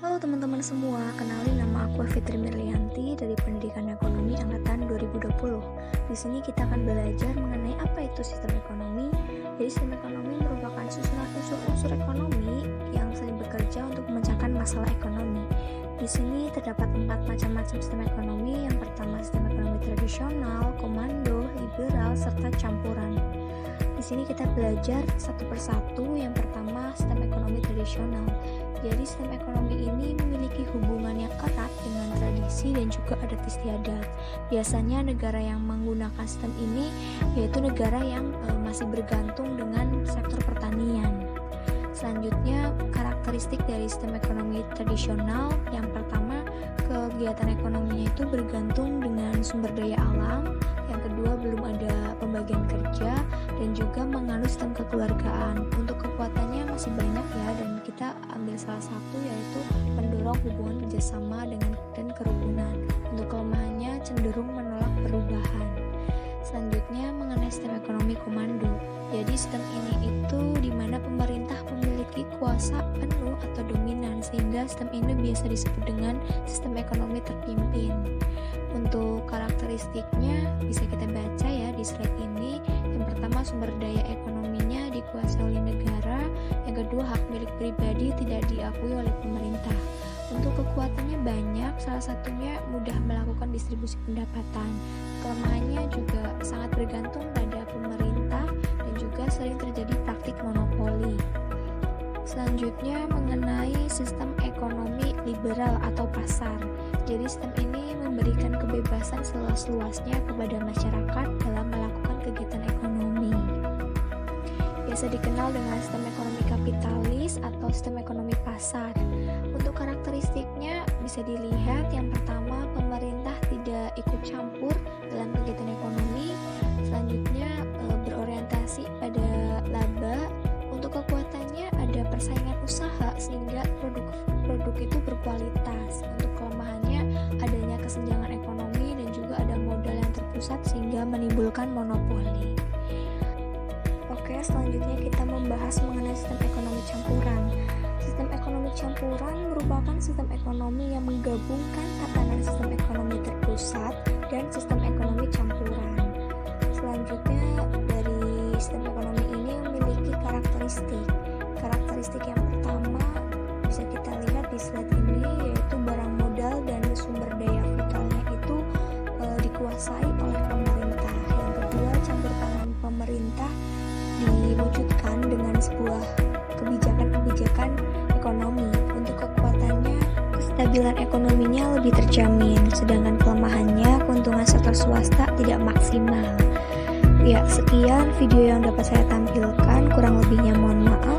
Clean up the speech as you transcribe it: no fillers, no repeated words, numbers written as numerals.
Halo teman-teman semua, kenalin nama aku Fitri Mirlianti dari Pendidikan Ekonomi Angkatan 2020. Di sini kita akan belajar mengenai apa itu sistem ekonomi. Jadi sistem ekonomi merupakan susunan unsur-unsur ekonomi yang saling bekerja untuk memecahkan masalah ekonomi. Di sini terdapat 4 macam sistem ekonomi. Yang pertama sistem ekonomi tradisional, komando, liberal, serta campuran. Di sini kita belajar satu persatu. Yang pertama sistem ekonomi tradisional. Jadi sistem ekonomi ini memiliki hubungan yang erat dengan tradisi dan juga adat istiadat. Biasanya negara yang menggunakan sistem ini yaitu negara yang masih bergantung dengan sektor pertanian. Selanjutnya, karakteristik dari sistem ekonomi tradisional. Yang pertama, kegiatan ekonominya itu bergantung dengan sumber daya alam. Yang kedua, belum ada pembagian kerja dan juga menganut sistem kekeluargaan. Untuk kekuatannya masih banyak ya, dan kita ambil salah satu yaitu mendorong hubungan kerjasama dan kerukunan. Untuk kelemahannya cenderung menolak perubahan. Selanjutnya, mengenai sistem ekonomi komando. Jadi sistem ini itu di mana pemerintah memiliki kuasa penuh atau dominan, sehingga sistem ini biasa disebut dengan sistem ekonomi terpimpin. Untuk karakteristiknya bisa kita baca ya di slide ini. Yang pertama, sumber daya ekonominya dikuasai oleh negara. Yang kedua, hak milik pribadi tidak diakui oleh pemerintah. Untuk kekuatannya banyak, salah satunya mudah melakukan distribusi pendapatan. Kelemahannya juga sangat bergantung pada pemerintah dan juga sering terjadi praktik monopoli. Selanjutnya, mengenai sistem ekonomi liberal atau pasar. Jadi sistem ini memberikan kebebasan seluas-luasnya kepada masyarakat dalam melakukan kegiatan ekonomi. Biasa dikenal dengan sistem ekonomi kapitalis atau sistem ekonomi pasar. Untuk karakteristiknya bisa dilihat, yang pertama, pemerintah tidak ikut campur dalam kegiatan ekonomi. Selanjutnya, berorientasi pada laba. Untuk kekuatannya ada persaingan usaha sehingga produk itu berkualitas. Untuk kelemahannya adanya kesenjangan ekonomi dan juga ada modal yang terpusat sehingga menimbulkan monopoli. Oke, selanjutnya kita membahas mengenai sistem ekonomi campuran. Sistem ekonomi campuran merupakan sistem ekonomi yang menggabungkan tatanan sistem ekonomi terpusat dan sistem ekonomi campuran. Selanjutnya, dari sistem ekonomi ini memiliki karakteristik. Karakteristik yang pertama bisa kita lihat di slide ini, yaitu barang modal dan sumber daya vitalnya itu dikuasai oleh pemerintah. Yang kedua, campur tangan pemerintah diwujudkan dengan sebuah kebijakan ekonomi. Untuk kekuatannya, kestabilan ekonominya lebih terjamin, sedangkan kelemahannya keuntungan sektor swasta tidak maksimal. Ya, sekian video yang dapat saya tampilkan, kurang lebihnya mohon maaf.